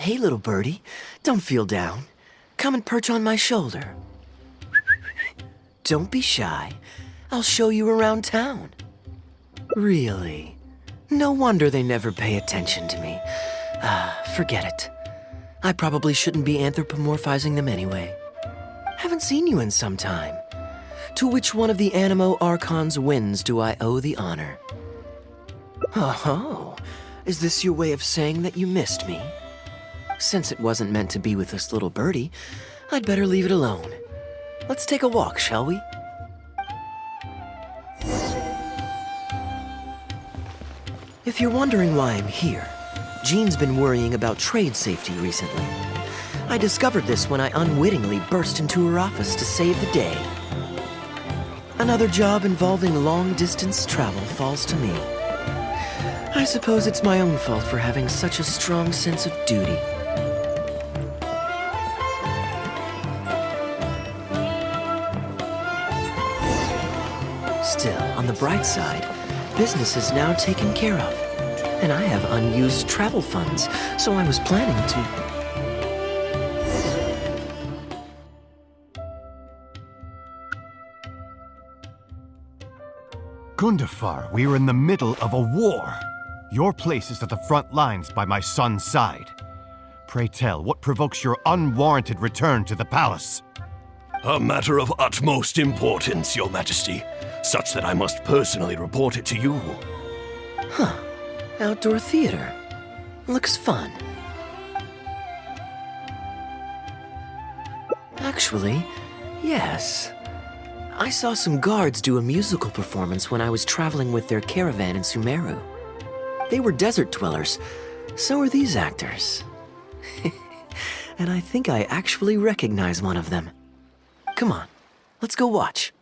Hey, little birdie, don't feel down. Come and perch on my shoulder. Don't be shy. I'll show you around town. Really? No wonder they never pay attention to me. Forget it. I probably shouldn't be anthropomorphizing them anyway. Haven't seen you in some time. To which one of the Animo Archons wins do I owe the honor? Oh, is this your way of saying that you missed me? Since it wasn't meant to be with this little birdie, I'd better leave it alone. Let's take a walk, shall we? If you're wondering why I'm here, Jean's been worrying about trade safety recently. I discovered this when I unwittingly burst into her office to save the day. Another job involving long-distance travel falls to me. I suppose it's my own fault for having such a strong sense of duty. Still, on the bright side, business is now taken care of. And I have unused travel funds, so I was planning to... Gundafar, we are in the middle of a war. Your place is at the front lines by my son's side. Pray tell, what provokes your unwarranted return to the palace? A matter of utmost importance, Your Majesty, such that I must personally report it to you. Huh. Outdoor theater. Looks fun. Actually, yes. I saw some guards do a musical performance when I was traveling with their caravan in Sumeru. They were desert dwellers. So are these actors. And I think I actually recognize one of them. Come on, let's go watch.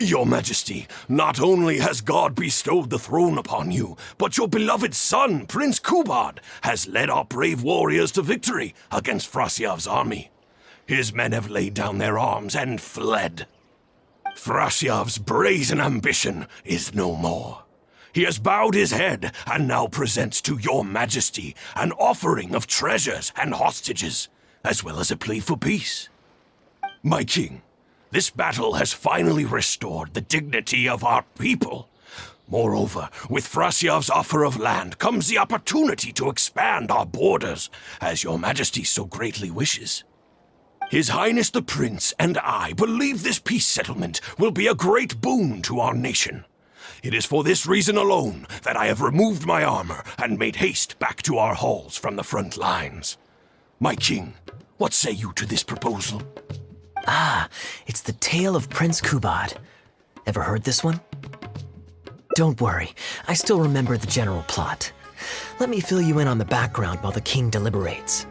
Your Majesty, not only has God bestowed the throne upon you, but your beloved son, Prince Kubad, has led our brave warriors to victory against Frasyav's army. His men have laid down their arms and fled. Frasyav's brazen ambition is no more. He has bowed his head and now presents to your Majesty an offering of treasures and hostages, as well as a plea for peace. My king, this battle has finally restored the dignity of our people. Moreover, with Frasyav's offer of land comes the opportunity to expand our borders, as your Majesty so greatly wishes. His Highness the Prince and I believe this peace settlement will be a great boon to our nation. It is for this reason alone that I have removed my armor and made haste back to our halls from the front lines. My king, what say you to this proposal? Ah, it's the tale of Prince Kubad. Ever heard this one? Don't worry, I still remember the general plot. Let me fill you in on the background while the king deliberates.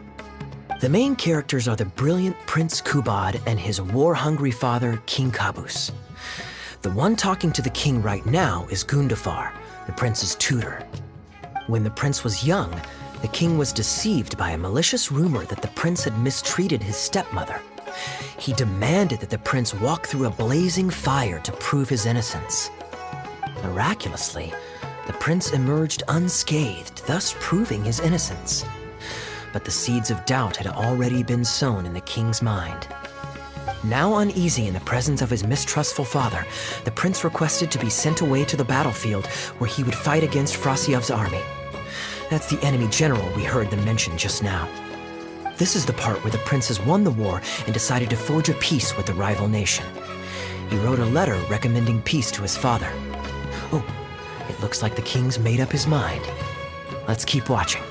The main characters are the brilliant Prince Kubad and his war-hungry father, King Kabus. The one talking to the king right now is Gundafar, the prince's tutor. When the prince was young, the king was deceived by a malicious rumor that the prince had mistreated his stepmother. He demanded that the prince walk through a blazing fire to prove his innocence. Miraculously, the prince emerged unscathed, thus proving his innocence. But the seeds of doubt had already been sown in the king's mind. Now uneasy in the presence of his mistrustful father, the prince requested to be sent away to the battlefield where he would fight against Frasyav's army. That's the enemy general we heard them mention just now. This is the part where the prince has won the war and decided to forge a peace with the rival nation. He wrote a letter recommending peace to his father. Oh, it looks like the king's made up his mind. Let's keep watching.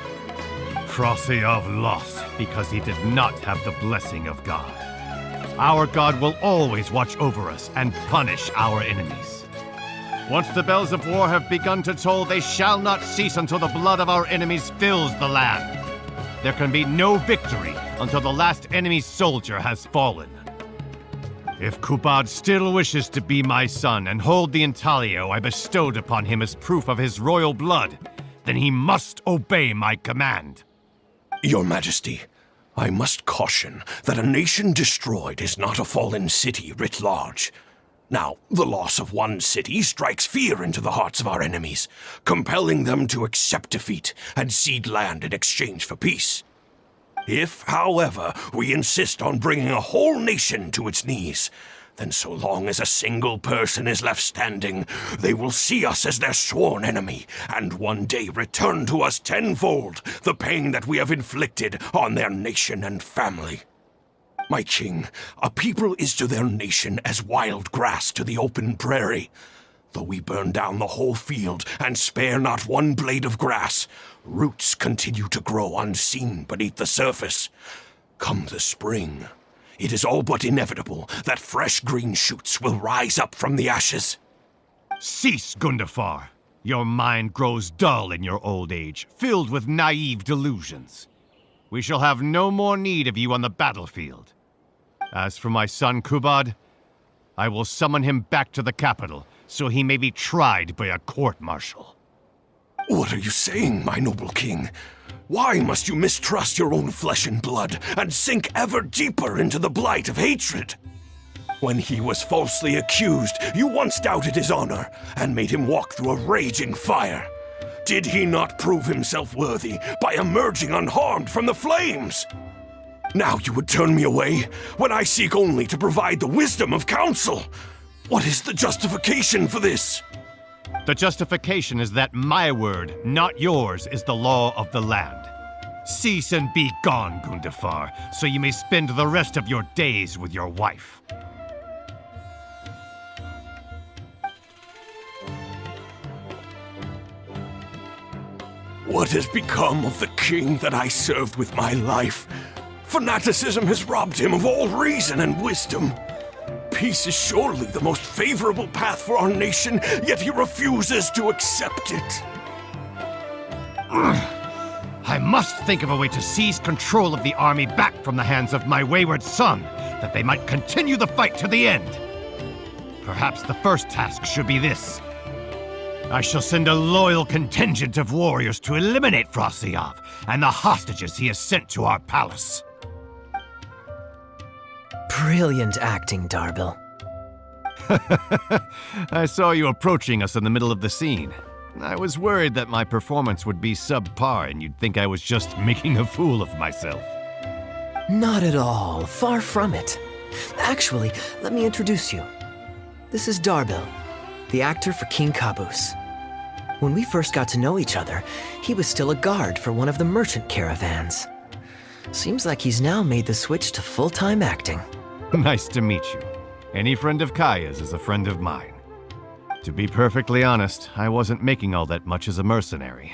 Frasyav lost because he did not have the blessing of God. Our God will always watch over us and punish our enemies. Once the bells of war have begun to toll, they shall not cease until the blood of our enemies fills the land. There can be no victory until the last enemy soldier has fallen. If Kubad still wishes to be my son and hold the intaglio I bestowed upon him as proof of his royal blood, then he must obey my command. Your Majesty, I must caution that a nation destroyed is not a fallen city writ large. Now, the loss of one city strikes fear into the hearts of our enemies, compelling them to accept defeat and cede land in exchange for peace. If, however, we insist on bringing a whole nation to its knees, then so long as a single person is left standing, they will see us as their sworn enemy, and one day return to us tenfold the pain that we have inflicted on their nation and family. My king, a people is to their nation as wild grass to the open prairie. Though we burn down the whole field and spare not one blade of grass, roots continue to grow unseen beneath the surface. Come the spring, it is all but inevitable that fresh green shoots will rise up from the ashes. Cease, Gundafar. Your mind grows dull in your old age, filled with naive delusions. We shall have no more need of you on the battlefield. As for my son Kubad, I will summon him back to the capital, so he may be tried by a court-martial. What are you saying, my noble king? Why must you mistrust your own flesh and blood and sink ever deeper into the blight of hatred? When he was falsely accused, you once doubted his honor and made him walk through a raging fire. Did he not prove himself worthy by emerging unharmed from the flames? Now you would turn me away when I seek only to provide the wisdom of counsel. What is the justification for this? The justification is that my word, not yours, is the law of the land. Cease and be gone, Gundafar, so you may spend the rest of your days with your wife. What has become of the king that I served with my life? Fanaticism has robbed him of all reason and wisdom. Peace is surely the most favorable path for our nation, yet he refuses to accept it. I must think of a way to seize control of the army back from the hands of my wayward son, that they might continue the fight to the end. Perhaps the first task should be this. I shall send a loyal contingent of warriors to eliminate Frosyav and the hostages he has sent to our palace. Brilliant acting, Darbil. I saw you approaching us in the middle of the scene. I was worried that my performance would be subpar and you'd think I was just making a fool of myself. Not at all. Far from it. Actually, let me introduce you. This is Darbil, the actor for King Caboose. When we first got to know each other, he was still a guard for one of the merchant caravans. Seems like he's now made the switch to full-time acting. Nice to meet you. Any friend of Kaeya's is a friend of mine. To be perfectly honest, I wasn't making all that much as a mercenary.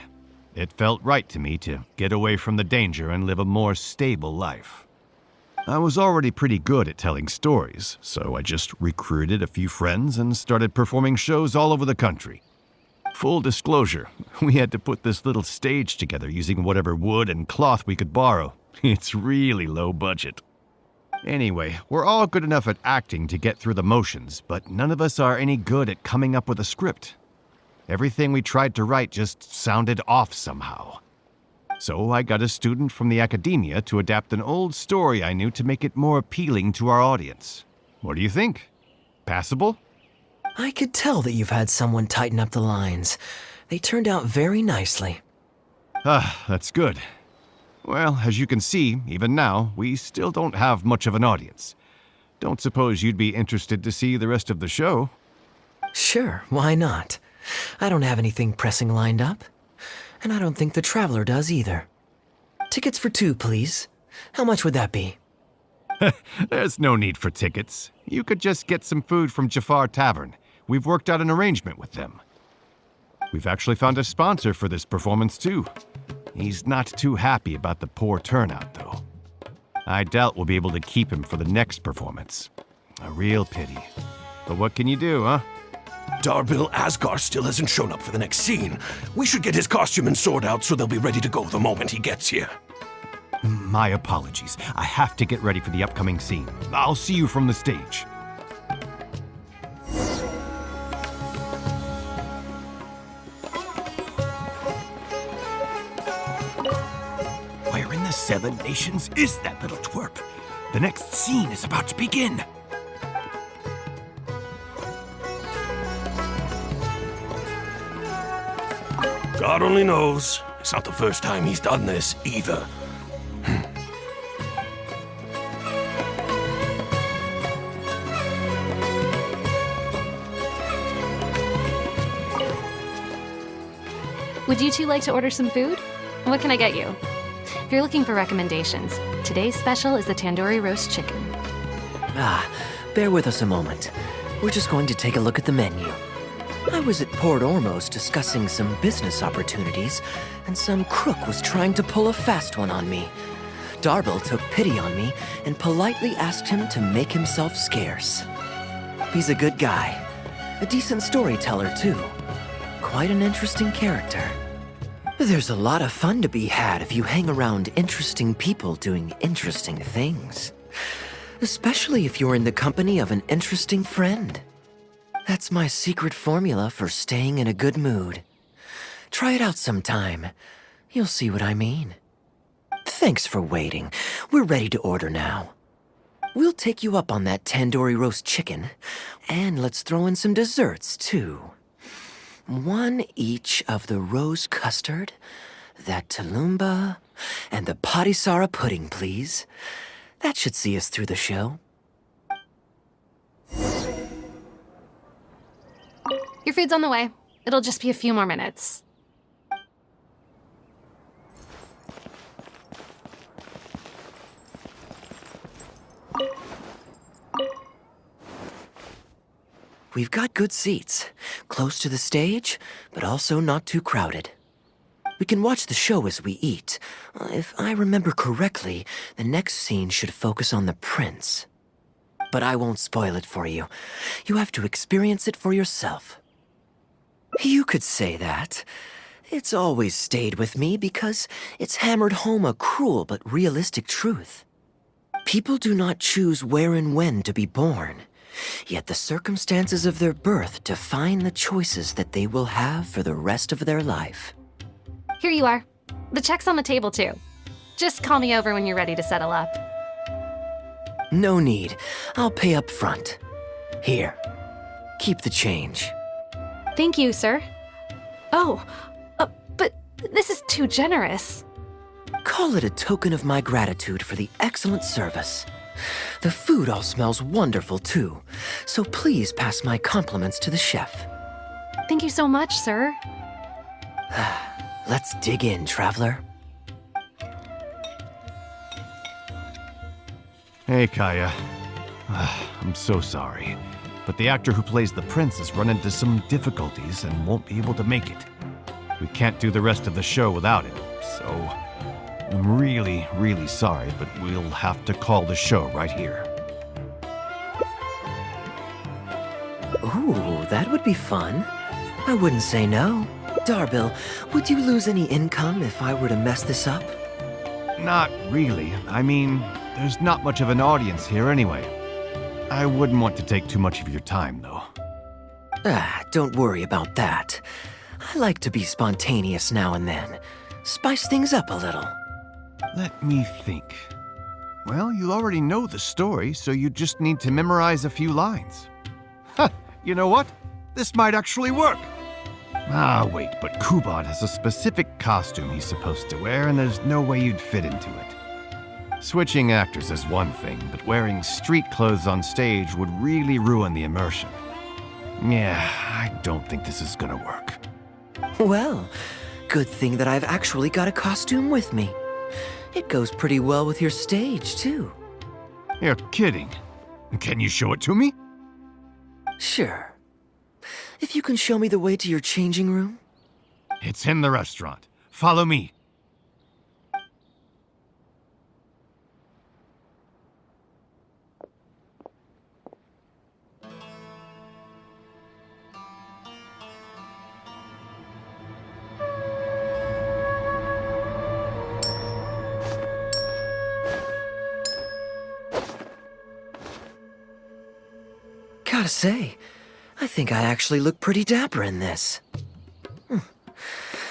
It felt right to me to get away from the danger and live a more stable life. I was already pretty good at telling stories, so I just recruited a few friends and started performing shows all over the country. Full disclosure, we had to put this little stage together using whatever wood and cloth we could borrow. It's really low budget. Anyway, we're all good enough at acting to get through the motions, but none of us are any good at coming up with a script. Everything we tried to write just sounded off somehow. So I got a student from the academia to adapt an old story I knew to make it more appealing to our audience. What do you think? Passable? I could tell that you've had someone tighten up the lines. They turned out very nicely. That's good. Well, as you can see, even now, we still don't have much of an audience. Don't suppose you'd be interested to see the rest of the show? Sure, why not? I don't have anything pressing lined up. And I don't think the Traveler does either. Tickets for 2, please. How much would that be? There's no need for tickets. You could just get some food from Jafar Tavern. We've worked out an arrangement with them. We've actually found a sponsor for this performance, too. He's not too happy about the poor turnout, though. I doubt we'll be able to keep him for the next performance. A real pity. But what can you do, huh? Darbil Asgar still hasn't shown up for the next scene. We should get his costume and sword out so they'll be ready to go the moment he gets here. My apologies. I have to get ready for the upcoming scene. I'll see you from the stage. Seven Nations is that little twerp. The next scene is about to begin. God only knows. It's not the first time he's done this, either. Would you two like to order some food? What can I get you? If you're looking for recommendations, today's special is the tandoori roast chicken. Bear with us a moment. We're just going to take a look at the menu. I was at Port Ormos discussing some business opportunities, and some crook was trying to pull a fast one on me. Darbil took pity on me and politely asked him to make himself scarce. He's a good guy. A decent storyteller, too. Quite an interesting character. There's a lot of fun to be had if you hang around interesting people doing interesting things. Especially if you're in the company of an interesting friend. That's my secret formula for staying in a good mood. Try it out sometime. You'll see what I mean. Thanks for waiting. We're ready to order now. We'll take you up on that tandoori roast chicken, and let's throw in some desserts, too. One each of the rose custard, that tulumba, and the patisara pudding, please. That should see us through the show. Your food's on the way. It'll just be a few more minutes. We've got good seats, close to the stage, but also not too crowded. We can watch the show as we eat. If I remember correctly, the next scene should focus on the prince. But I won't spoil it for you. You have to experience it for yourself. You could say that. It's always stayed with me because it's hammered home a cruel but realistic truth. People do not choose where and when to be born. Yet the circumstances of their birth define the choices that they will have for the rest of their life. Here you are. The check's on the table, too. Just call me over when you're ready to settle up. No need. I'll pay up front. Here. Keep the change. Thank you, sir. Oh, but this is too generous. Call it a token of my gratitude for the excellent service. The food all smells wonderful, too. So please pass my compliments to the chef. Thank you so much, sir. Let's dig in, traveler. Hey, Kaeya. I'm so sorry, but the actor who plays the prince has run into some difficulties and won't be able to make it. We can't do the rest of the show without him, so I'm really, really sorry, but we'll have to call the show right here. Ooh, that would be fun. I wouldn't say no. Darbil, would you lose any income if I were to mess this up? Not really. I mean, there's not much of an audience here anyway. I wouldn't want to take too much of your time, though. Don't worry about that. I like to be spontaneous now and then. Spice things up a little. Let me think. Well, you already know the story, so you just need to memorize a few lines. Ha! You know what? This might actually work. Wait, but Kubad has a specific costume he's supposed to wear, and there's no way you'd fit into it. Switching actors is one thing, but wearing street clothes on stage would really ruin the immersion. Yeah, I don't think this is gonna work. Well, good thing that I've actually got a costume with me. It goes pretty well with your stage, too. You're kidding. Can you show it to me? Sure. If you can show me the way to your changing room? It's in the restaurant. Follow me. Gotta say, I think I actually look pretty dapper in this.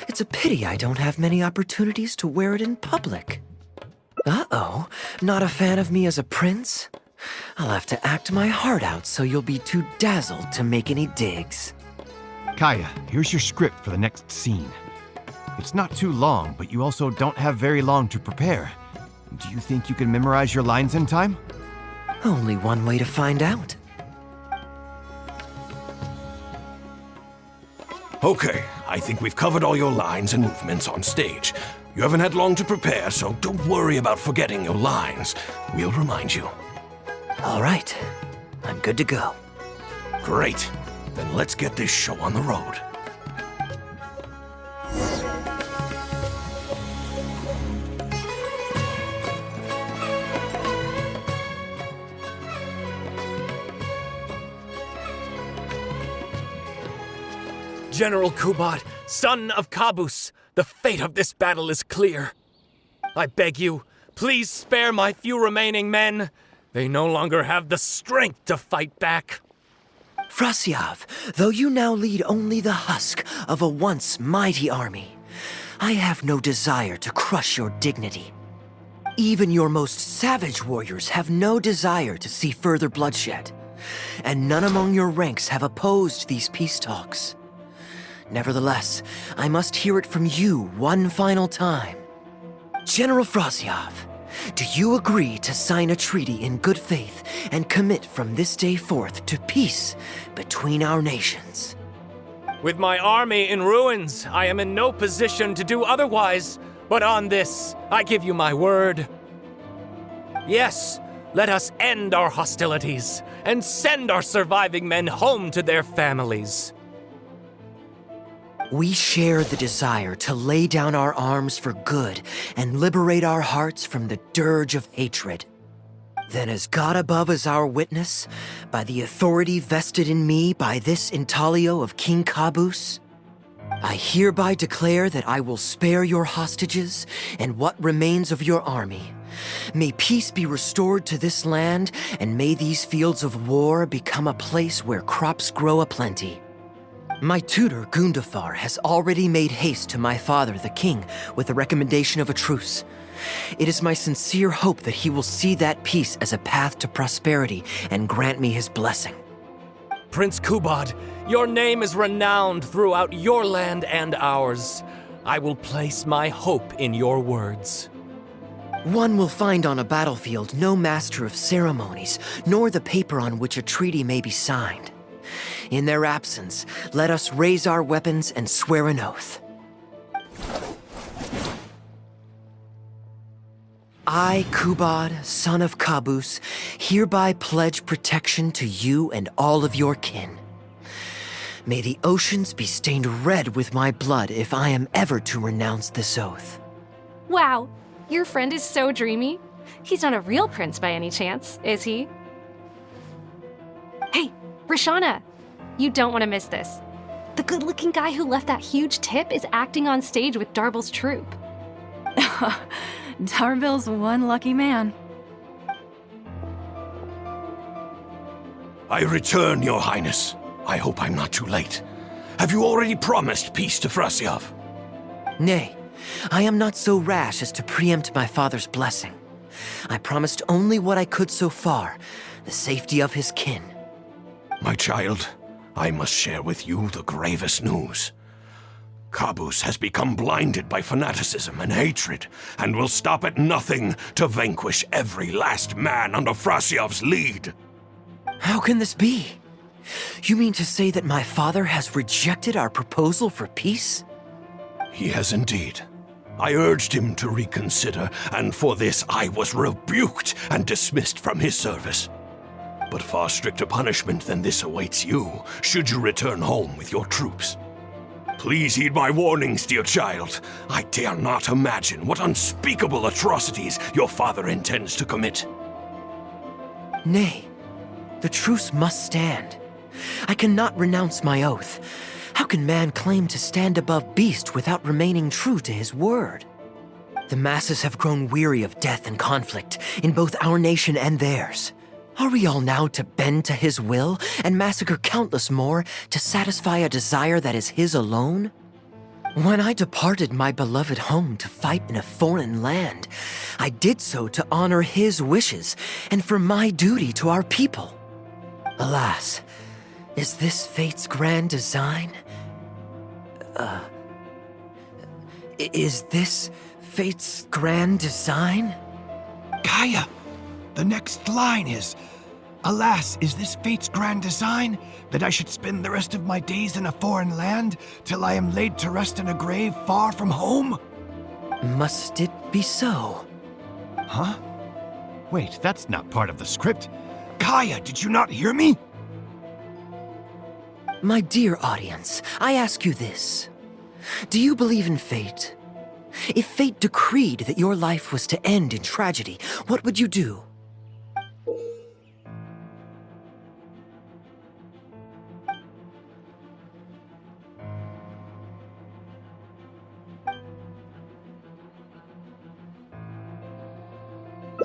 It's a pity I don't have many opportunities to wear it in public. Uh-oh, not a fan of me as a prince? I'll have to act my heart out so you'll be too dazzled to make any digs. Kaeya, here's your script for the next scene. It's not too long, but you also don't have very long to prepare. Do you think you can memorize your lines in time? Only one way to find out. Okay, I think we've covered all your lines and movements on stage. You haven't had long to prepare, so don't worry about forgetting your lines. We'll remind you. All right, I'm good to go. Great. Then let's get this show on the road. General Kubad, son of Kabus, the fate of this battle is clear. I beg you, please spare my few remaining men. They no longer have the strength to fight back. Frasyav, though you now lead only the husk of a once mighty army, I have no desire to crush your dignity. Even your most savage warriors have no desire to see further bloodshed, and none among your ranks have opposed these peace talks. Nevertheless, I must hear it from you one final time. General Frasyav, do you agree to sign a treaty in good faith and commit from this day forth to peace between our nations? With my army in ruins, I am in no position to do otherwise, but on this, I give you my word. Yes, let us end our hostilities and send our surviving men home to their families. We share the desire to lay down our arms for good and liberate our hearts from the dirge of hatred. Then as God above is our witness, by the authority vested in me by this intaglio of King Kabus, I hereby declare that I will spare your hostages and what remains of your army. May peace be restored to this land, and may these fields of war become a place where crops grow aplenty. My tutor, Gundafar, has already made haste to my father, the king, with the recommendation of a truce. It is my sincere hope that he will see that peace as a path to prosperity and grant me his blessing. Prince Kubad, your name is renowned throughout your land and ours. I will place my hope in your words. One will find on a battlefield no master of ceremonies, nor the paper on which a treaty may be signed. In their absence, let us raise our weapons and swear an oath. I, Kubad, son of Kabus, hereby pledge protection to you and all of your kin. May the oceans be stained red with my blood if I am ever to renounce this oath. Wow, your friend is so dreamy. He's not a real prince by any chance, is he? Hey, Rishana, you don't want to miss this. The good-looking guy who left that huge tip is acting on stage with Darbel's troupe. Darbel's one lucky man. I return, Your Highness. I hope I'm not too late. Have you already promised peace to Frasyav? Nay, I am not so rash as to preempt my father's blessing. I promised only what I could so far, the safety of his kin. My child, I must share with you the gravest news. Kabus has become blinded by fanaticism and hatred, and will stop at nothing to vanquish every last man under Frasyav's lead. How can this be? You mean to say that my father has rejected our proposal for peace? He has indeed. I urged him to reconsider, and for this I was rebuked and dismissed from his service. But far stricter punishment than this awaits you, should you return home with your troops. Please heed my warnings, dear child. I dare not imagine what unspeakable atrocities your father intends to commit. Nay, the truce must stand. I cannot renounce my oath. How can man claim to stand above beast without remaining true to his word? The masses have grown weary of death and conflict in both our nation and theirs. Are we all now to bend to his will and massacre countless more to satisfy a desire that is his alone? When I departed my beloved home to fight in a foreign land, I did so to honor his wishes and for my duty to our people. Alas, is this fate's grand design? Is this fate's grand design? Kaeya, the next line is, "Alas, is this fate's grand design, that I should spend the rest of my days in a foreign land, till I am laid to rest in a grave far from home?" Must it be so? Huh? Wait, that's not part of the script. Kaeya, did you not hear me? My dear audience, I ask you this. Do you believe in fate? If fate decreed that your life was to end in tragedy, what would you do?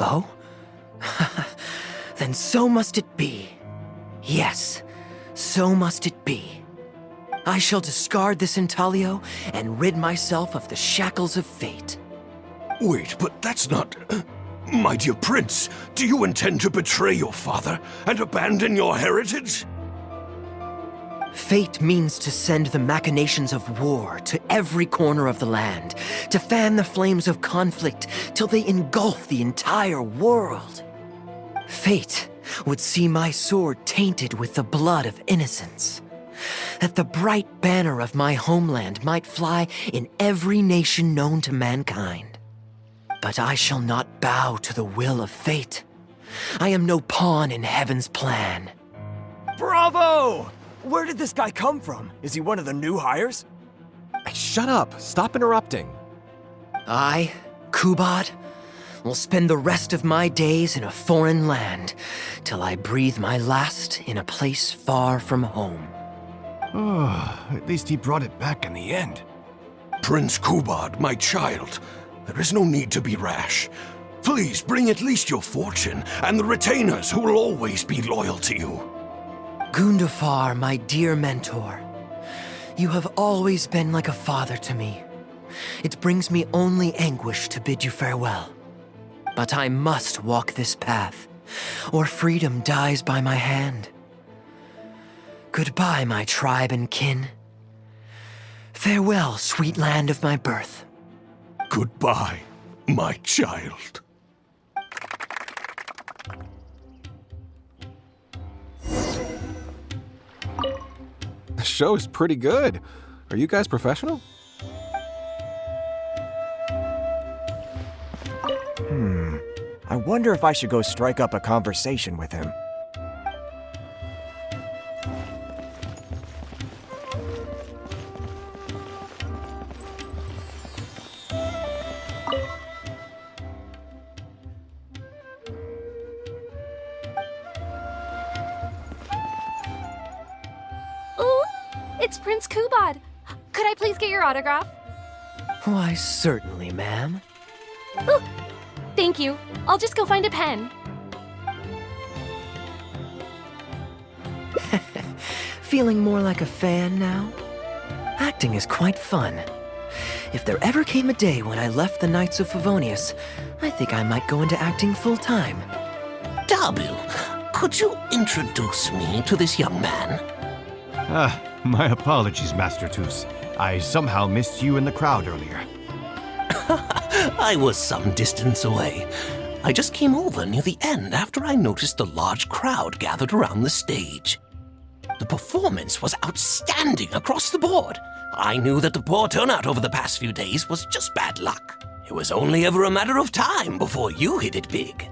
Oh? Then so must it be. Yes, so must it be. I shall discard this intaglio and rid myself of the shackles of fate. Wait, but that's not... My dear prince, do you intend to betray your father and abandon your heritage? Fate means to send the machinations of war to every corner of the land, to fan the flames of conflict till they engulf the entire world. Fate would see my sword tainted with the blood of innocence, that the bright banner of my homeland might fly in every nation known to mankind. But I shall not bow to the will of fate. I am no pawn in heaven's plan. Bravo! Where did this guy come from? Is he one of the new hires? Hey, shut up! Stop interrupting. I, Kubad, will spend the rest of my days in a foreign land till I breathe my last in a place far from home. Oh, at least he brought it back in the end. Prince Kubad, my child, there is no need to be rash. Please bring at least your fortune and the retainers who will always be loyal to you. Gundafar, my dear mentor, you have always been like a father to me. It brings me only anguish to bid you farewell. But I must walk this path, or freedom dies by my hand. Goodbye, my tribe and kin. Farewell, sweet land of my birth. Goodbye, my child. The show is pretty good. Are you guys professional? I wonder if I should go strike up a conversation with him. Ooh, it's Prince Kubad. Could I please get your autograph? Why, certainly, ma'am. Ooh, thank you. I'll just go find a pen. Feeling more like a fan now? Acting is quite fun. If there ever came a day when I left the Knights of Favonius, I think I might go into acting full-time. Darbil, could you introduce me to this young man? My apologies, Master Toos. I somehow missed you in the crowd earlier. I was some distance away. I just came over near the end after I noticed a large crowd gathered around the stage. The performance was outstanding across the board. I knew that the poor turnout over the past few days was just bad luck. It was only ever a matter of time before you hit it big.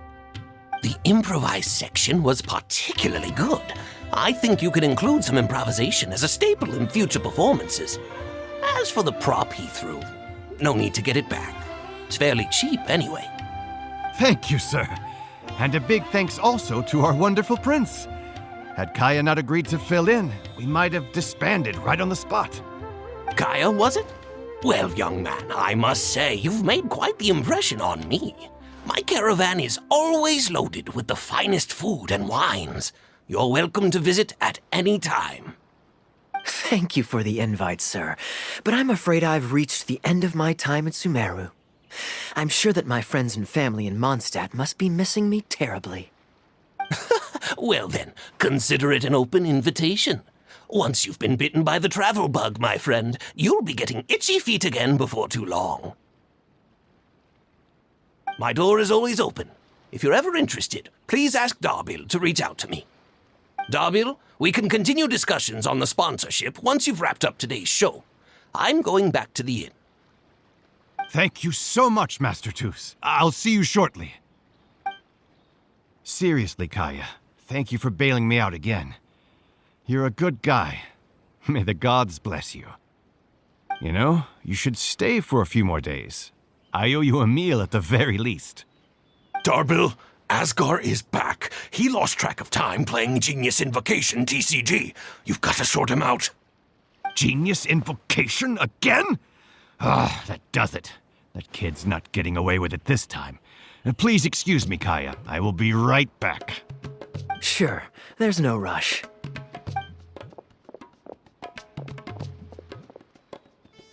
The improvised section was particularly good. I think you could include some improvisation as a staple in future performances. As for the prop he threw, no need to get it back. It's fairly cheap anyway. Thank you, sir. And a big thanks also to our wonderful prince. Had Kaeya not agreed to fill in, we might have disbanded right on the spot. Kaeya, was it? Well, young man, I must say you've made quite the impression on me. My caravan is always loaded with the finest food and wines. You're welcome to visit at any time. Thank you for the invite, sir, but I'm afraid I've reached the end of my time at Sumeru. I'm sure that my friends and family in Mondstadt must be missing me terribly. Well then, consider it an open invitation. Once you've been bitten by the travel bug, my friend, you'll be getting itchy feet again before too long. My door is always open. If you're ever interested, please ask Darbil to reach out to me. Darbil, we can continue discussions on the sponsorship once you've wrapped up today's show. I'm going back to the inn. Thank you so much, Master Toos. I'll see you shortly. Seriously, Kaeya, thank you for bailing me out again. You're a good guy. May the gods bless you. You know, you should stay for a few more days. I owe you a meal at the very least. Darbil, Asgar is back. He lost track of time playing Genius Invocation TCG. You've got to sort him out. Genius Invocation again? Ah, that does it. That kid's not getting away with it this time. Please excuse me, Kaeya. I will be right back. Sure, there's no rush.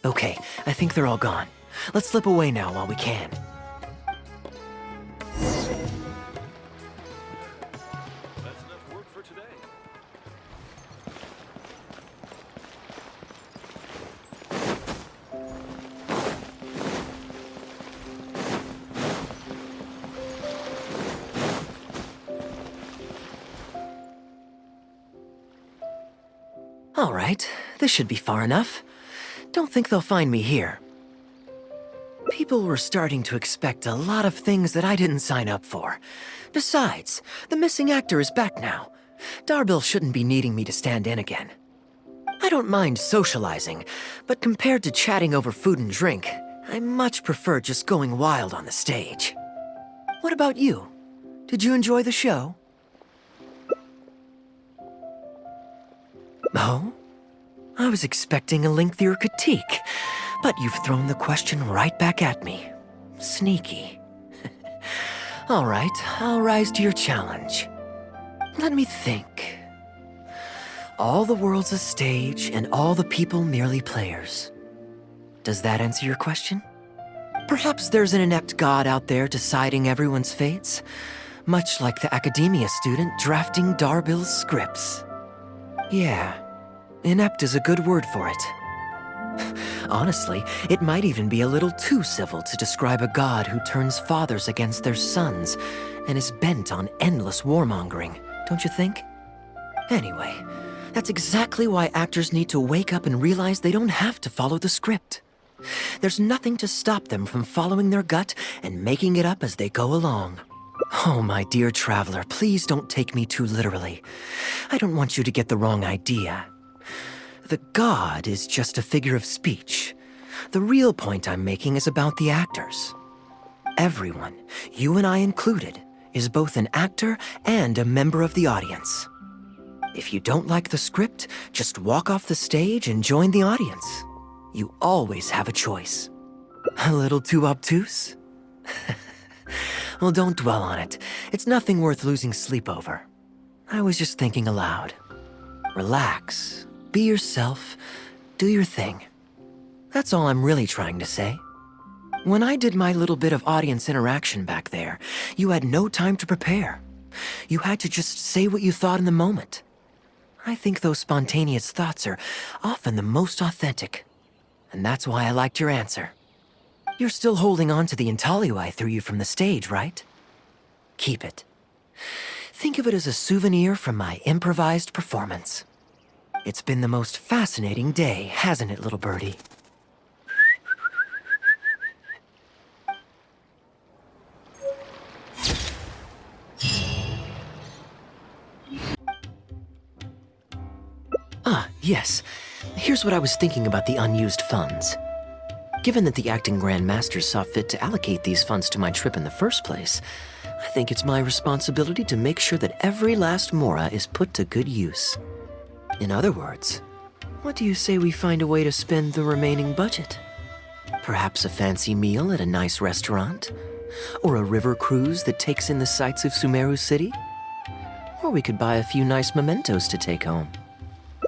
Okay, I think they're all gone. Let's slip away now while we can. That's enough work for today. All right, this should be far enough. Don't think they'll find me here. People were starting to expect a lot of things that I didn't sign up for. Besides, the missing actor is back now. Darbil shouldn't be needing me to stand in again. I don't mind socializing, but compared to chatting over food and drink, I much prefer just going wild on the stage. What about you? Did you enjoy the show? Oh? I was expecting a lengthier critique, but you've thrown the question right back at me. Sneaky. All right, I'll rise to your challenge. Let me think. All the world's a stage, and all the people merely players. Does that answer your question? Perhaps there's an inept god out there deciding everyone's fates, much like the academia student drafting Darbil's scripts. Yeah, inept is a good word for it. Honestly, it might even be a little too civil to describe a god who turns fathers against their sons and is bent on endless warmongering, don't you think? Anyway, that's exactly why actors need to wake up and realize they don't have to follow the script. There's nothing to stop them from following their gut and making it up as they go along. Oh, my dear traveler, please don't take me too literally. I don't want you to get the wrong idea. The god is just a figure of speech. The real point I'm making is about the actors. Everyone, you and I included, is both an actor and a member of the audience. If you don't like the script, just walk off the stage and join the audience. You always have a choice. A little too obtuse? Well, don't dwell on it. It's nothing worth losing sleep over. I was just thinking aloud. Relax, be yourself, do your thing. That's all I'm really trying to say. When I did my little bit of audience interaction back there, you had no time to prepare. You had to just say what you thought in the moment. I think those spontaneous thoughts are often the most authentic. And that's why I liked your answer. You're still holding on to the intaglio I threw you from the stage, right? Keep it. Think of it as a souvenir from my improvised performance. It's been the most fascinating day, hasn't it, little birdie? Ah, yes. Here's what I was thinking about the unused funds. Given that the acting Grand Masters saw fit to allocate these funds to my trip in the first place, I think it's my responsibility to make sure that every last mora is put to good use. In other words, what do you say we find a way to spend the remaining budget? Perhaps a fancy meal at a nice restaurant? Or a river cruise that takes in the sights of Sumeru City? Or we could buy a few nice mementos to take home.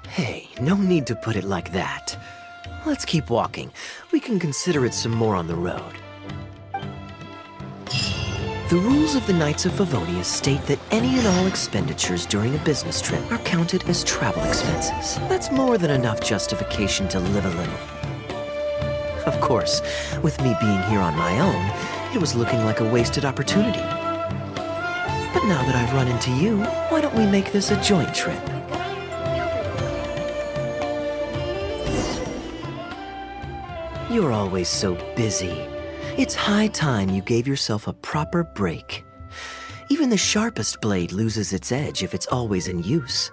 Hey, no need to put it like that. Let's keep walking. We can consider it some more on the road. The rules of the Knights of Favonius state that any and all expenditures during a business trip are counted as travel expenses. That's more than enough justification to live a little. Of course, with me being here on my own, it was looking like a wasted opportunity. But now that I've run into you, why don't we make this a joint trip? You're always so busy. It's high time you gave yourself a proper break. Even the sharpest blade loses its edge if it's always in use.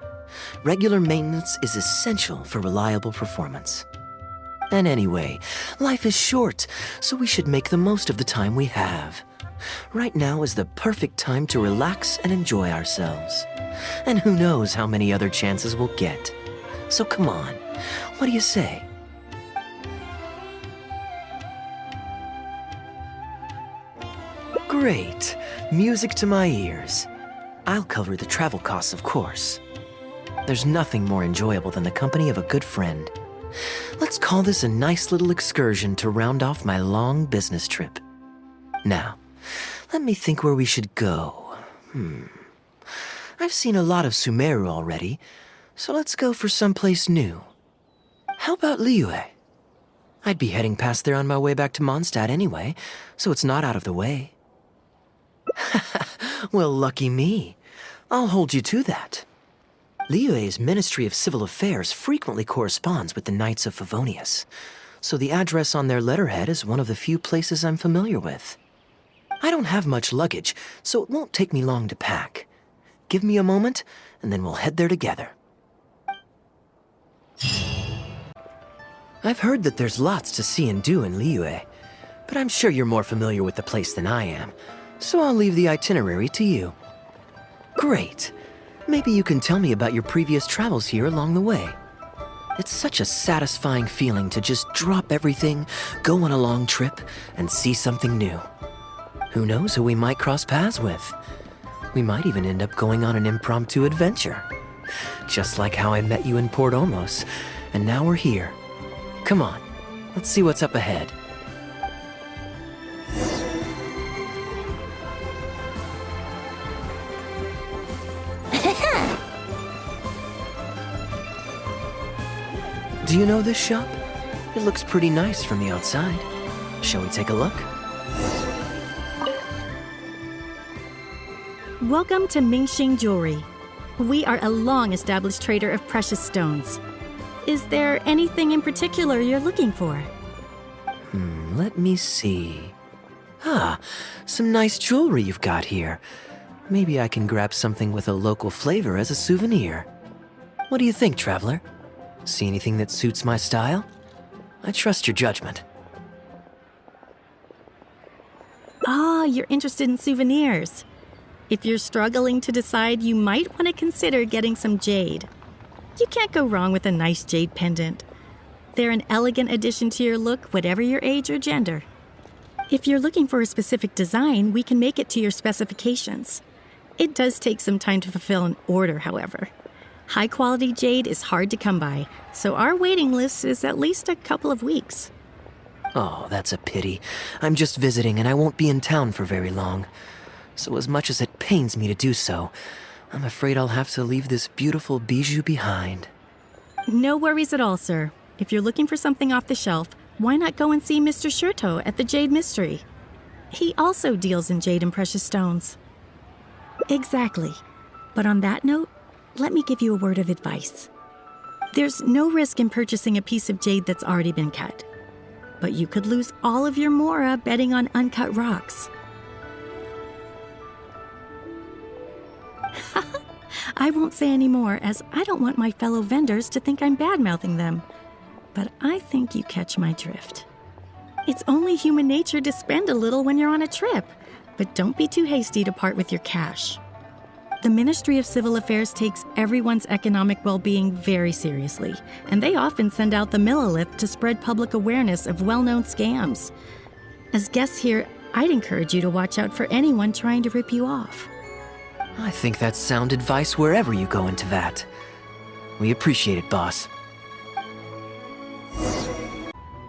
Regular maintenance is essential for reliable performance. And anyway, life is short, so we should make the most of the time we have. Right now is the perfect time to relax and enjoy ourselves. And who knows how many other chances we'll get. So come on, what do you say? Great. Music to my ears. I'll cover the travel costs, of course. There's nothing more enjoyable than the company of a good friend. Let's call this a nice little excursion to round off my long business trip. Now, let me think where we should go. I've seen a lot of Sumeru already, so let's go for someplace new. How about Liyue? I'd be heading past there on my way back to Mondstadt anyway, so it's not out of the way. Well, lucky me. I'll hold you to that. Liyue's Ministry of Civil Affairs frequently corresponds with the Knights of Favonius, so the address on their letterhead is one of the few places I'm familiar with. I don't have much luggage, so it won't take me long to pack. Give me a moment, and then we'll head there together. I've heard that there's lots to see and do in Liyue, but I'm sure you're more familiar with the place than I am, so I'll leave the itinerary to you. Great. Maybe you can tell me about your previous travels here along the way. It's such a satisfying feeling to just drop everything, go on a long trip, and see something new. Who knows who we might cross paths with? We might even end up going on an impromptu adventure. Just like how I met you in Port Olmos, and now we're here. Come on, let's see what's up ahead. Do you know this shop? It looks pretty nice from the outside. Shall we take a look? Welcome to Mingxing Jewelry. We are a long-established trader of precious stones. Is there anything in particular you're looking for? Let me see. Some nice jewelry you've got here. Maybe I can grab something with a local flavor as a souvenir. What do you think, traveler? See anything that suits my style? I trust your judgment. You're interested in souvenirs. If you're struggling to decide, you might want to consider getting some jade. You can't go wrong with a nice jade pendant. They're an elegant addition to your look, whatever your age or gender. If you're looking for a specific design, we can make it to your specifications. It does take some time to fulfill an order, however. High-quality jade is hard to come by, so our waiting list is at least a couple of weeks. Oh, that's a pity. I'm just visiting and I won't be in town for very long. So as much as it pains me to do so, I'm afraid I'll have to leave this beautiful bijou behind. No worries at all, sir. If you're looking for something off the shelf, why not go and see Mr. Shurto at the Jade Mystery? He also deals in jade and precious stones. Exactly. But on that note, let me give you a word of advice. There's no risk in purchasing a piece of jade that's already been cut. But you could lose all of your mora betting on uncut rocks. I won't say any more, as I don't want my fellow vendors to think I'm bad-mouthing them. But I think you catch my drift. It's only human nature to spend a little when you're on a trip, but don't be too hasty to part with your cash. The Ministry of Civil Affairs takes everyone's economic well-being very seriously, and they often send out the Millilith to spread public awareness of well-known scams. As guests here, I'd encourage you to watch out for anyone trying to rip you off. I think that's sound advice wherever you go into that. We appreciate it, boss.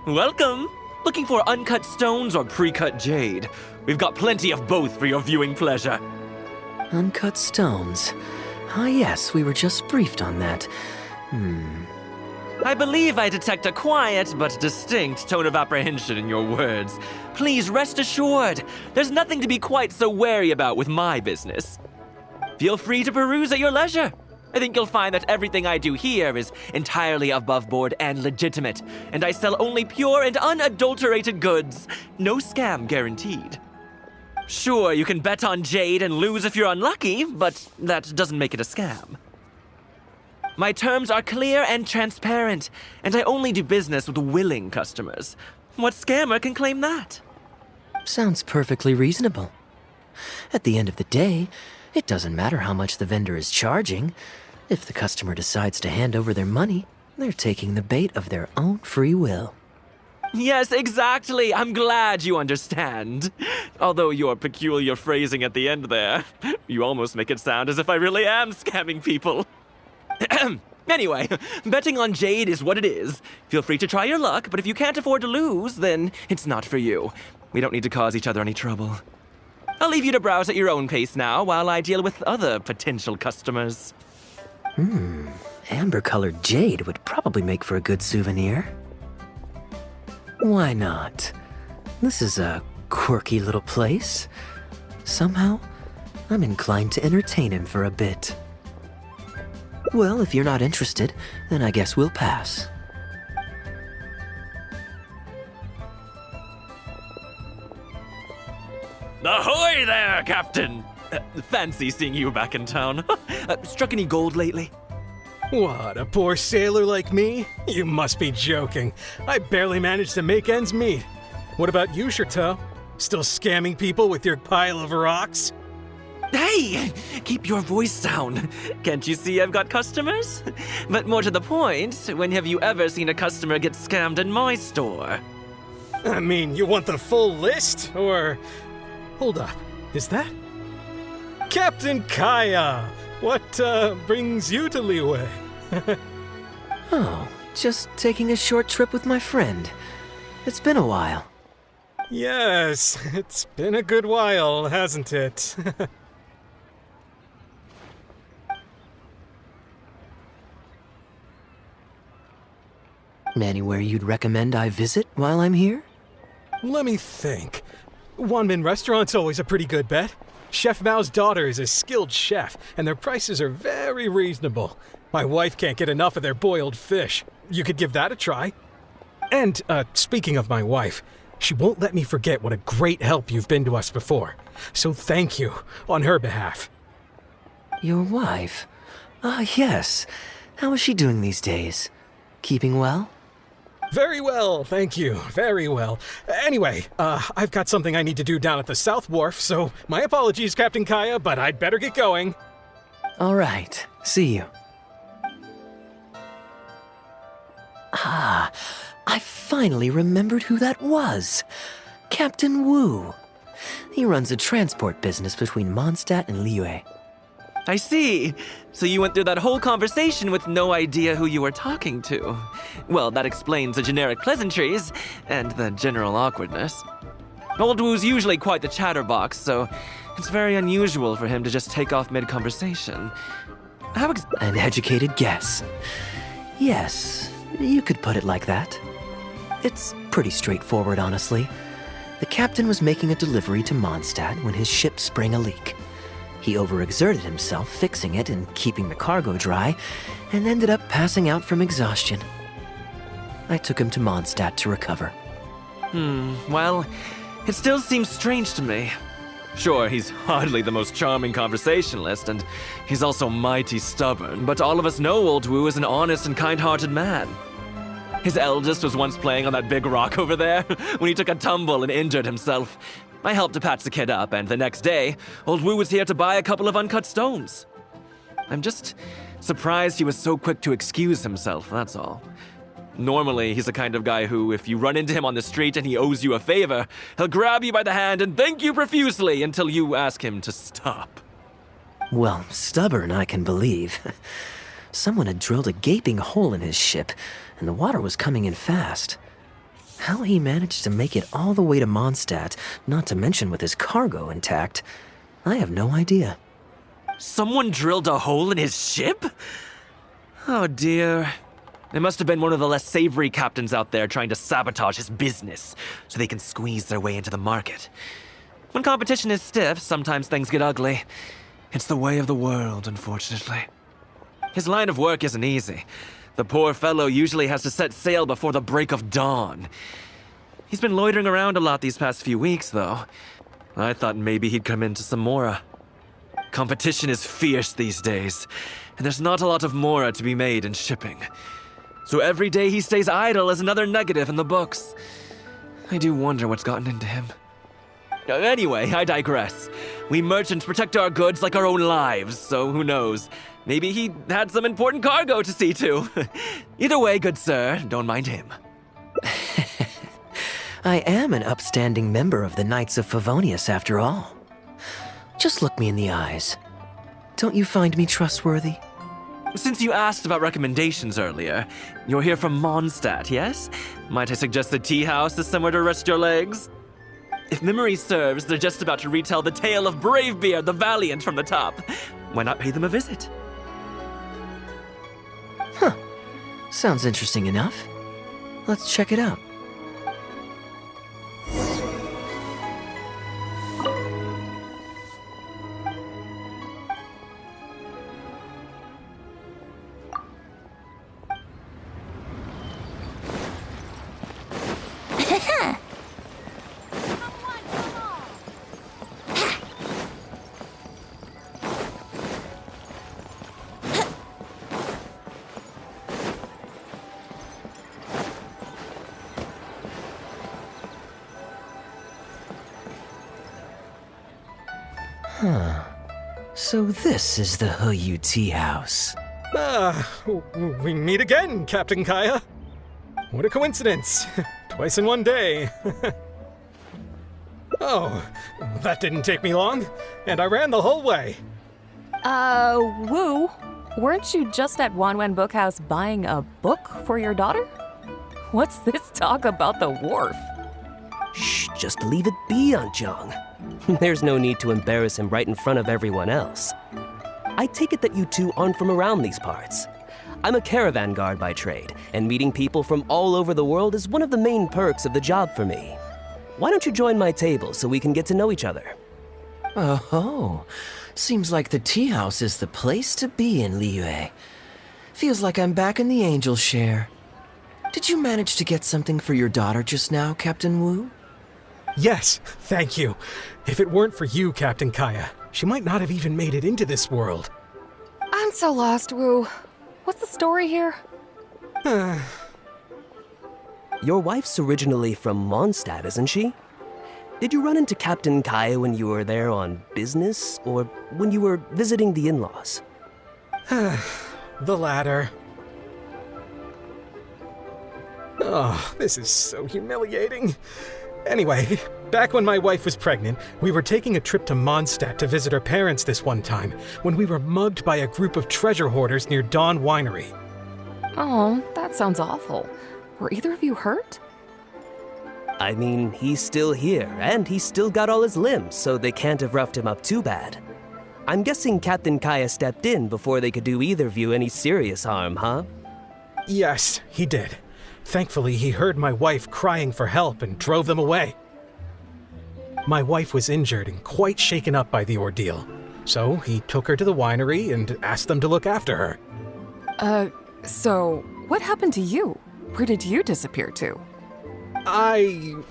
Welcome! Looking for uncut stones or pre-cut jade? We've got plenty of both for your viewing pleasure. Uncut stones. Ah, yes, we were just briefed on that. I believe I detect a quiet but distinct tone of apprehension in your words. Please rest assured, there's nothing to be quite so wary about with my business. Feel free to peruse at your leisure. I think you'll find that everything I do here is entirely above board and legitimate, and I sell only pure and unadulterated goods. No scam guaranteed. Sure, you can bet on jade and lose if you're unlucky, but that doesn't make it a scam. My terms are clear and transparent, and I only do business with willing customers. What scammer can claim that? Sounds perfectly reasonable. At the end of the day, it doesn't matter how much the vendor is charging. If the customer decides to hand over their money, they're taking the bait of their own free will. Yes, exactly. I'm glad you understand. Although your peculiar phrasing at the end there, you almost make it sound as if I really am scamming people. Anyway, betting on jade is what it is. Feel free to try your luck, but if you can't afford to lose, then it's not for you. We don't need to cause each other any trouble. I'll leave you to browse at your own pace now while I deal with other potential customers. Amber-colored jade would probably make for a good souvenir. Why not? This is a quirky little place. Somehow, I'm inclined to entertain him for a bit. Well, if you're not interested, then I guess we'll pass. Ahoy there, Captain! Fancy seeing you back in town. Struck any gold lately? What, a poor sailor like me? You must be joking. I barely managed to make ends meet. What about you, Chateau? Still scamming people with your pile of rocks? Hey! Keep your voice down. Can't you see I've got customers? But more to the point, when have you ever seen a customer get scammed in my store? I mean, you want the full list? Or... Hold up, is that? Captain Kaeya! What, brings you to Liyue? Oh, just taking a short trip with my friend. It's been a while. Yes, it's been a good while, hasn't it? Anywhere you'd recommend I visit while I'm here? Let me think. Wanmin Restaurant's always a pretty good bet. Chef Mao's daughter is a skilled chef, and their prices are very reasonable. My wife can't get enough of their boiled fish. You could give that a try. And, speaking of my wife, she won't let me forget what a great help you've been to us before. So thank you, on her behalf. Your wife? Ah, yes. How is she doing these days? Keeping well? Very well, thank you. Very well. Anyway, I've got something I need to do down at the South Wharf, so my apologies, Captain Kaeya, but I'd better get going. All right. See you. Ah, I finally remembered who that was. Captain Wu. He runs a transport business between Mondstadt and Liyue. I see. So you went through that whole conversation with no idea who you were talking to. Well, that explains the generic pleasantries and the general awkwardness. Old Wu's usually quite the chatterbox, so it's very unusual for him to just take off mid-conversation. An educated guess. Yes, you could put it like that. It's pretty straightforward, honestly. The captain was making a delivery to Mondstadt when his ship sprang a leak. He overexerted himself fixing it and keeping the cargo dry, and ended up passing out from exhaustion. I took him to Mondstadt to recover. Well, it still seems strange to me. Sure, he's hardly the most charming conversationalist, and he's also mighty stubborn, but all of us know Old Wu is an honest and kind-hearted man. His eldest was once playing on that big rock over there when he took a tumble and injured himself. I helped to patch the kid up, and the next day, Old Wu was here to buy a couple of uncut stones. I'm just surprised he was so quick to excuse himself, that's all. Normally, he's the kind of guy who, if you run into him on the street and he owes you a favor, he'll grab you by the hand and thank you profusely until you ask him to stop. Well, stubborn I can believe. Someone had drilled a gaping hole in his ship, and the water was coming in fast. How he managed to make it all the way to Mondstadt, not to mention with his cargo intact, I have no idea. Someone drilled a hole in his ship? Oh dear. It must have been one of the less savory captains out there trying to sabotage his business so they can squeeze their way into the market. When competition is stiff, sometimes things get ugly. It's the way of the world, unfortunately. His line of work isn't easy. The poor fellow usually has to set sail before the break of dawn. He's been loitering around a lot these past few weeks, though. I thought maybe he'd come into some Mora. Competition is fierce these days, and there's not a lot of Mora to be made in shipping. So every day he stays idle is another negative in the books. I do wonder what's gotten into him. Anyway, I digress. We merchants protect our goods like our own lives, so who knows? Maybe he had some important cargo to see to. Either way, good sir, don't mind him. I am an upstanding member of the Knights of Favonius, after all. Just look me in the eyes. Don't you find me trustworthy? Since you asked about recommendations earlier, you're here from Mondstadt, yes? Might I suggest the tea house is somewhere to rest your legs? If memory serves, they're just about to retell the tale of Bravebeard the Valiant from the top. Why not pay them a visit? Huh. Sounds interesting enough. Let's check it out. So this is the Huyu Tea House. We meet again, Captain Kaeya. What a coincidence. Twice in one day. Oh, that didn't take me long, and I ran the whole way. Wu, weren't you just at Wanwen Bookhouse buying a book for your daughter? What's this talk about the wharf? Shh, just leave it be, Anjong. There's no need to embarrass him right in front of everyone else. I take it that you two aren't from around these parts. I'm a caravan guard by trade, and meeting people from all over the world is one of the main perks of the job for me. Why don't you join my table so we can get to know each other? Oh, seems like the tea house is the place to be in Liyue. Feels like I'm back in the angel share. Did you manage to get something for your daughter just now, Captain Wu? Yes, thank you. If it weren't for you, Captain Kaeya, she might not have even made it into this world. I'm so lost, Wu. What's the story here? Your wife's originally from Mondstadt, isn't she? Did you run into Captain Kaeya when you were there on business, or when you were visiting the in-laws? The latter. Oh, this is so humiliating. Anyway, back when my wife was pregnant, we were taking a trip to Mondstadt to visit her parents this one time, when we were mugged by a group of treasure hoarders near Dawn Winery. Oh, that sounds awful. Were either of you hurt? I mean, he's still here, and he's still got all his limbs, so they can't have roughed him up too bad. I'm guessing Captain Kaeya stepped in before they could do either of you any serious harm, huh? Yes, he did. Thankfully, he heard my wife crying for help and drove them away. My wife was injured and quite shaken up by the ordeal, so he took her to the winery and asked them to look after her. So what happened to you? Where did you disappear to? I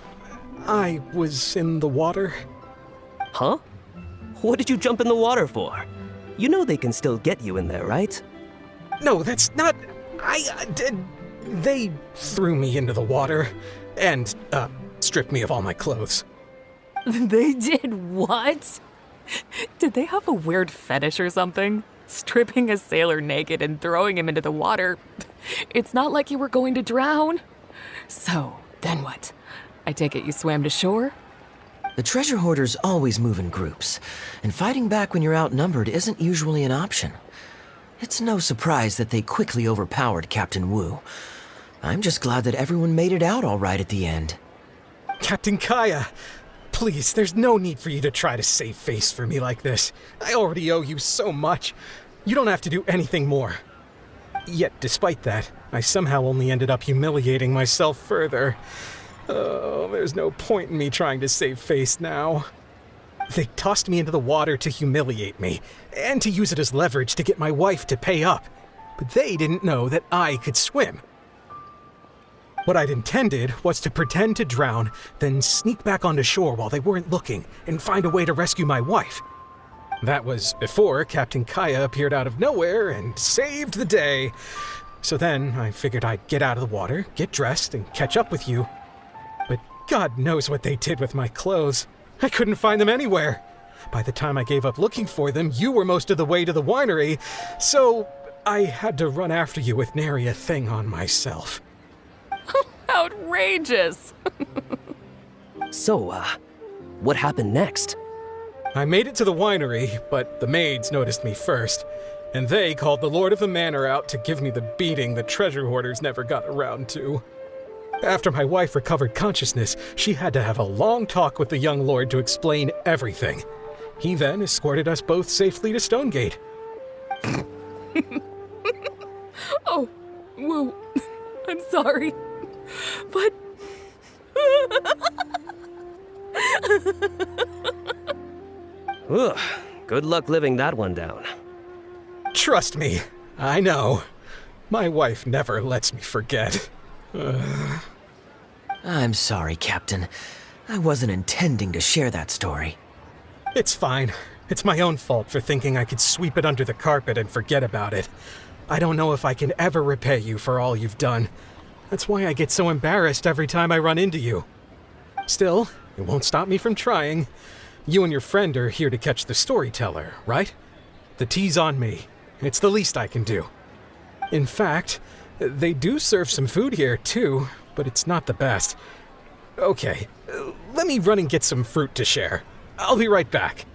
was in the water. Huh? What did you jump in the water for? You know they can still get you in there, right? No, that's not... They threw me into the water and, stripped me of all my clothes. They did what? Did they have a weird fetish or something? Stripping a sailor naked and throwing him into the water. It's not like you were going to drown. So, then what? I take it you swam to shore? The treasure hoarders always move in groups, and fighting back when you're outnumbered isn't usually an option. It's no surprise that they quickly overpowered Captain Wu. I'm just glad that everyone made it out all right at the end. Captain Kaeya, please, there's no need for you to try to save face for me like this. I already owe you so much. You don't have to do anything more. Yet, despite that, I somehow only ended up humiliating myself further. Oh, there's no point in me trying to save face now. They tossed me into the water to humiliate me, and to use it as leverage to get my wife to pay up. But they didn't know that I could swim. What I'd intended was to pretend to drown, then sneak back onto shore while they weren't looking, and find a way to rescue my wife. That was before Captain Kaeya appeared out of nowhere and saved the day. So then I figured I'd get out of the water, get dressed, and catch up with you. But God knows what they did with my clothes. I couldn't find them anywhere. By the time I gave up looking for them, you were most of the way to the winery, so I had to run after you with nary a thing on myself. Outrageous! So, what happened next? I made it to the winery, but the maids noticed me first, and they called the Lord of the Manor out to give me the beating the treasure hoarders never got around to. After my wife recovered consciousness, she had to have a long talk with the young lord to explain everything. He then escorted us both safely to Stonegate. Oh, whoa. I'm sorry. But... Ugh, good luck living that one down. Trust me, I know. My wife never lets me forget. I'm sorry, Captain. I wasn't intending to share that story. It's fine. It's my own fault for thinking I could sweep it under the carpet and forget about it. I don't know if I can ever repay you for all you've done. That's why I get so embarrassed every time I run into you. Still, it won't stop me from trying. You and your friend are here to catch the storyteller, right? The tea's on me. It's the least I can do. In fact, they do serve some food here, too, but it's not the best. Okay, let me run and get some fruit to share. I'll be right back.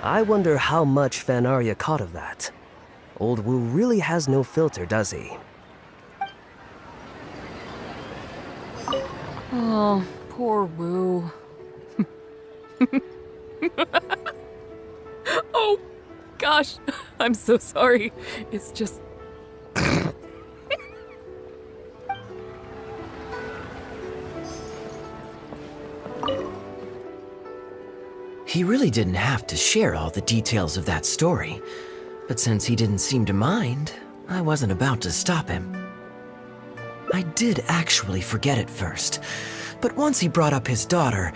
I wonder how much Fanaria caught of that. Old Wu really has no filter, does he? Oh, poor Wu. Oh, gosh. I'm so sorry. It's just... He really didn't have to share all the details of that story, but since he didn't seem to mind, I wasn't about to stop him. I did actually forget at first, but once he brought up his daughter,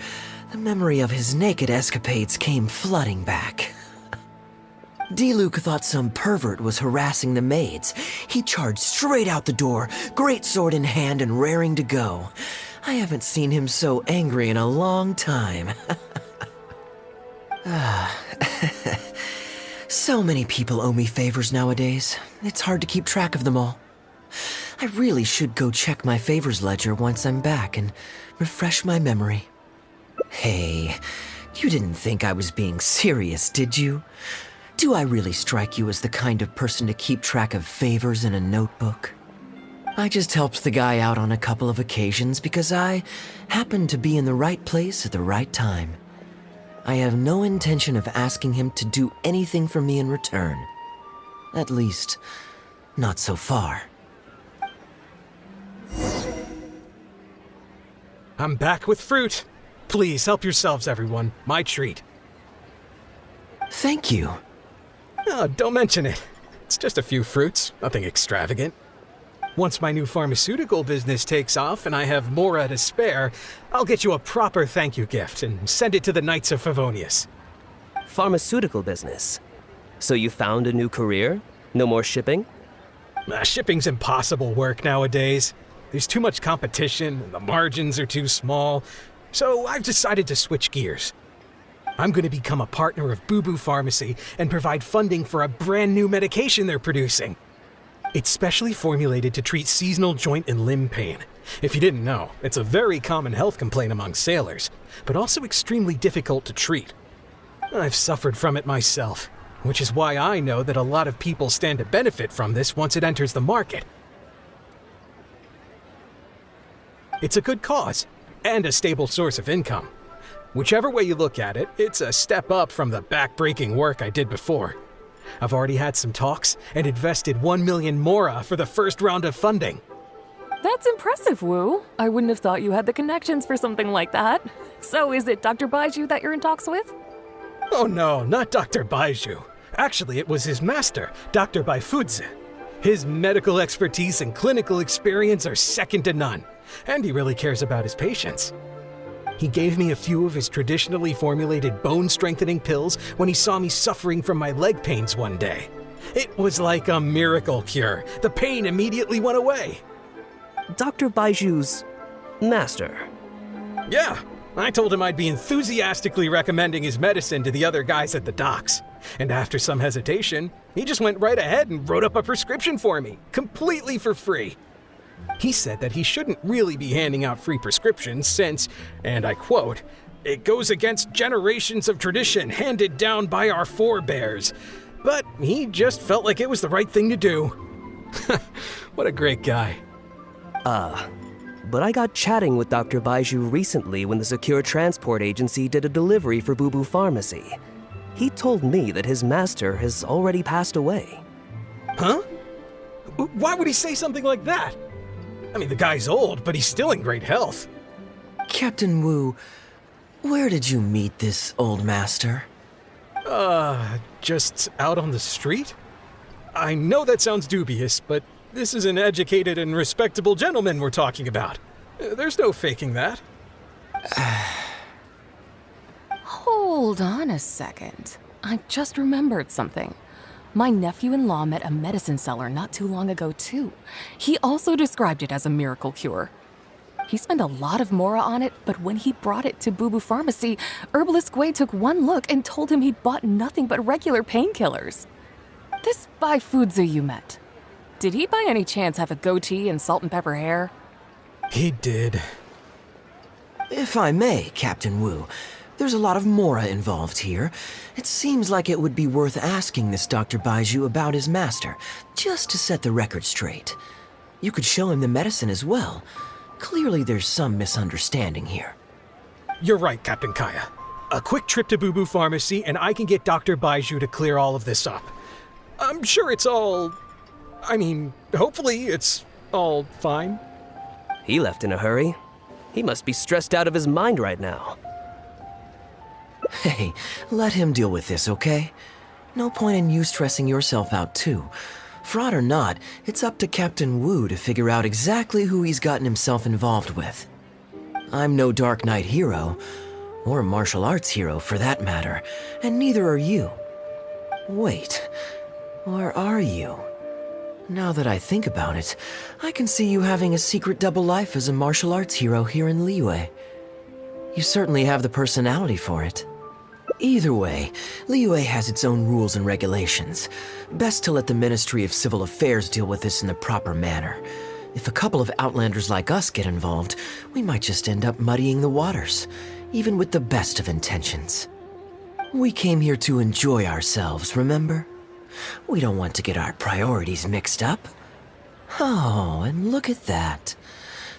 the memory of his naked escapades came flooding back. D-Luke thought some pervert was harassing the maids. He charged straight out the door, great sword in hand and raring to go. I haven't seen him so angry in a long time. So many people owe me favors nowadays. It's hard to keep track of them all. I really should go check my favors ledger once I'm back and refresh my memory. Hey, you didn't think I was being serious, did you? Do I really strike you as the kind of person to keep track of favors in a notebook? I just helped the guy out on a couple of occasions because I happened to be in the right place at the right time. I have no intention of asking him to do anything for me in return. At least, not so far. I'm back with fruit. Please help yourselves, everyone. My treat. Thank you. Oh, don't mention it. It's just a few fruits, nothing extravagant. Once my new pharmaceutical business takes off and I have more to spare, I'll get you a proper thank you gift and send it to the Knights of Favonius. Pharmaceutical business? So you found a new career? No more shipping? Shipping's impossible work nowadays. There's too much competition, and the margins are too small, so I've decided to switch gears. I'm going to become a partner of Boo Boo Pharmacy and provide funding for a brand new medication they're producing. It's specially formulated to treat seasonal joint and limb pain. If you didn't know, it's a very common health complaint among sailors, but also extremely difficult to treat. I've suffered from it myself. which is why I know that a lot of people stand to benefit from this once it enters the market. It's a good cause, and a stable source of income. Whichever way you look at it, it's a step up from the back-breaking work I did before. I've already had some talks and invested 1 million mora for the first round of funding. That's impressive, Wu. I wouldn't have thought you had the connections for something like that. So is it Dr. Baiju that you're in talks with? Oh no, not Dr. Baiju. Actually, it was his master, Dr. Baifudze. His medical expertise and clinical experience are second to none, and he really cares about his patients. He gave me a few of his traditionally formulated bone-strengthening pills when he saw me suffering from my leg pains one day. It was like a miracle cure. The pain immediately went away. Dr. Baiju's master? Yeah, I told him I'd be enthusiastically recommending his medicine to the other guys at the docks. And after some hesitation, he just went right ahead and wrote up a prescription for me, completely for free. He said that he shouldn't really be handing out free prescriptions since, and I quote, "it goes against generations of tradition handed down by our forebears." But he just felt like it was the right thing to do. What a great guy. But I got chatting with Dr. Baiju recently when the Secure Transport Agency did a delivery for Boo Boo Pharmacy. He told me that his master has already passed away. Huh? Why would he say something like that? I mean, the guy's old, but he's still in great health. Captain Wu, where did you meet this old master? Just out on the street? I know that sounds dubious, but this is an educated and respectable gentleman we're talking about. There's no faking that. Hold on a second. I just remembered something. My nephew-in-law met a medicine seller not too long ago, too. He also described it as a miracle cure. He spent a lot of mora on it, but when he brought it to Boo Boo Pharmacy, Herbalist Gui took one look and told him he'd bought nothing but regular painkillers. This Baifudze you met, did he by any chance have a goatee and salt and pepper hair? He did. If I may, Captain Wu, there's a lot of mora involved here. It seems like it would be worth asking this Dr. Baiju about his master, just to set the record straight. You could show him the medicine as well. Clearly there's some misunderstanding here. You're right, Captain Kaeya. A quick trip to Boo Boo Pharmacy and I can get Dr. Baiju to clear all of this up. I'm sure it's all... hopefully it's all fine. He left in a hurry. He must be stressed out of his mind right now. Hey, let him deal with this, okay? No point in you stressing yourself out too. Fraud or not, it's up to Captain Wu to figure out exactly who he's gotten himself involved with. I'm no Dark Knight hero, or a martial arts hero for that matter, and neither are you. Wait, or are you? Now that I think about it, I can see you having a secret double life as a martial arts hero here in Liyue. You certainly have the personality for it. Either way, Liyue has its own rules and regulations. Best to let the Ministry of Civil Affairs deal with this in the proper manner. If a couple of outlanders like us get involved, we might just end up muddying the waters, even with the best of intentions. We came here to enjoy ourselves, remember? We don't want to get our priorities mixed up. Oh, and look at that.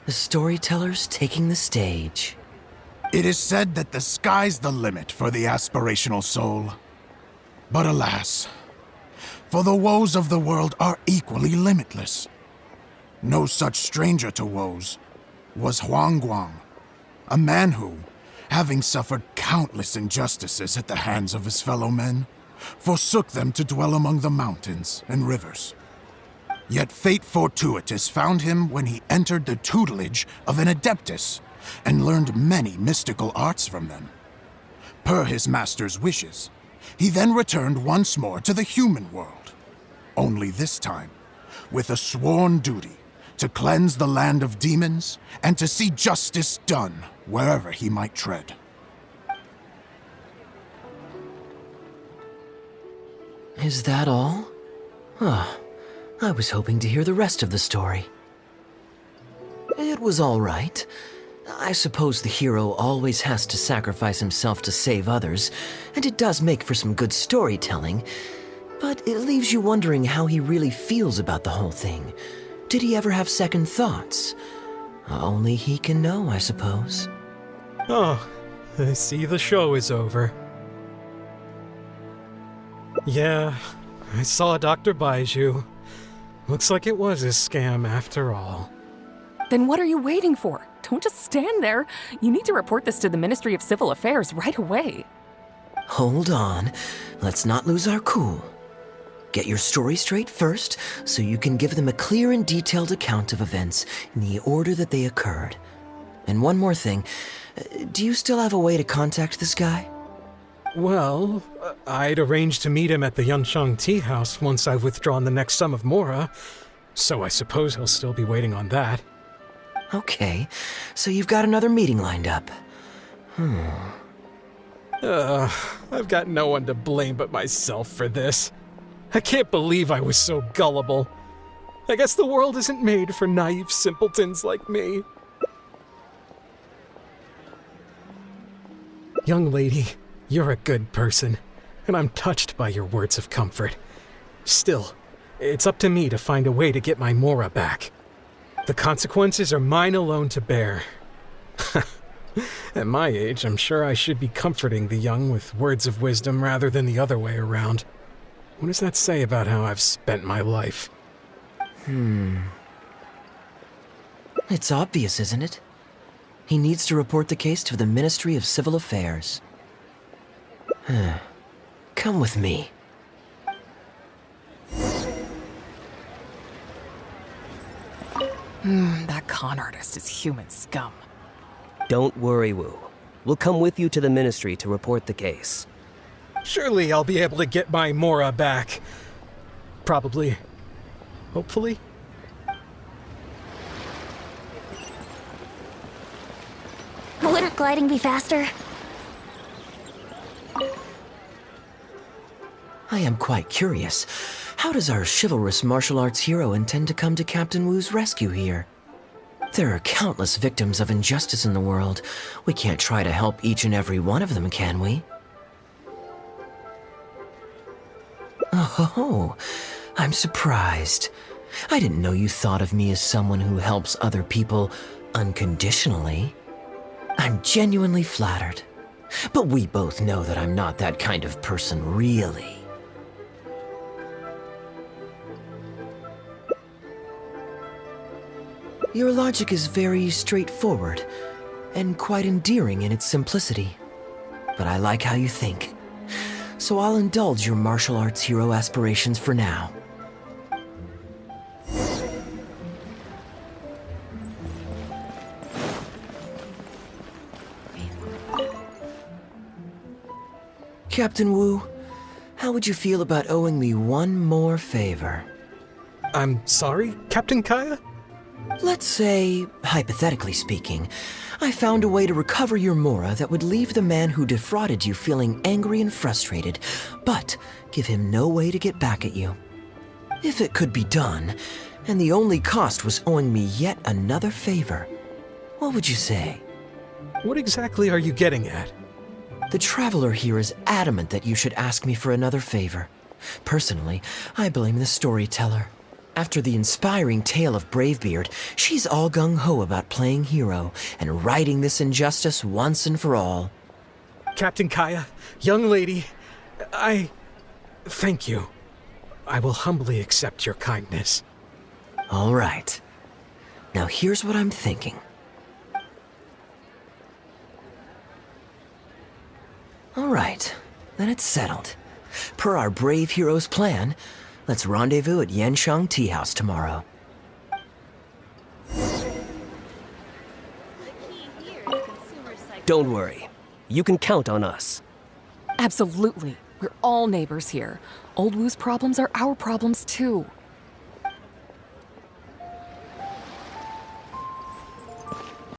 The storyteller's taking the stage. It is said that the sky's the limit for the aspirational soul. But alas, for the woes of the world are equally limitless. No such stranger to woes was Huang Guang, a man who, having suffered countless injustices at the hands of his fellow men, forsook them to dwell among the mountains and rivers. Yet fate fortuitous found him when he entered the tutelage of an adeptus and learned many mystical arts from them. Per his master's wishes, he then returned once more to the human world, only this time with a sworn duty to cleanse the land of demons and to see justice done wherever he might tread. Is that all? Huh. I was hoping to hear the rest of the story. It was all right. I suppose the hero always has to sacrifice himself to save others, and it does make for some good storytelling, but it leaves you wondering how he really feels about the whole thing. Did he ever have second thoughts? Only he can know, I suppose. Oh, I see the show is over. Yeah, I saw Dr. Baiju. Looks like it was a scam after all. Then what are you waiting for? Don't just stand there. You need to report this to the Ministry of Civil Affairs right away. Hold on. Let's not lose our cool. Get your story straight first, so you can give them a clear and detailed account of events in the order that they occurred. And one more thing. Do you still have a way to contact this guy? Well, I'd arranged to meet him at the Yunshang Tea House once I've withdrawn the next sum of Mora, so I suppose he'll still be waiting on that. Okay, so you've got another meeting lined up. I've got no one to blame but myself for this. I can't believe I was so gullible. I guess the world isn't made for naive simpletons like me. Young lady, you're a good person, and I'm touched by your words of comfort. Still, it's up to me to find a way to get my Mora back. The consequences are mine alone to bear. At my age, I'm sure I should be comforting the young with words of wisdom rather than the other way around. What does that say about how I've spent my life? It's obvious, isn't it? He needs to report the case to the Ministry of Civil Affairs. Come with me. That con artist is human scum. Don't worry, Wu. We'll come with you to the Ministry to report the case. Surely I'll be able to get my Mora back. Probably. Hopefully. Wouldn't gliding be faster? I am quite curious. How does our chivalrous martial arts hero intend to come to Captain Wu's rescue here? There are countless victims of injustice in the world. We can't try to help each and every one of them, can we? Oh, I'm surprised. I didn't know you thought of me as someone who helps other people unconditionally. I'm genuinely flattered. But we both know that I'm not that kind of person, really. Your logic is very straightforward and quite endearing in its simplicity. But I like how you think. So I'll indulge your martial arts hero aspirations for now. Captain Wu, how would you feel about owing me one more favor? I'm sorry, Captain Kaeya? Let's say, hypothetically speaking, I found a way to recover your Mora that would leave the man who defrauded you feeling angry and frustrated, but give him no way to get back at you. If it could be done, and the only cost was owing me yet another favor, what would you say? What exactly are you getting at? The traveler here is adamant that you should ask me for another favor. Personally, I blame the storyteller. After the inspiring tale of Bravebeard, she's all gung-ho about playing hero and righting this injustice once and for all. Captain Kaeya, young lady, thank you. I will humbly accept your kindness. All right. Now here's what I'm thinking. All right, then it's settled. Per our brave hero's plan, let's rendezvous at Yanshang Tea House tomorrow. Don't worry. You can count on us. Absolutely. We're all neighbors here. Old Wu's problems are our problems too.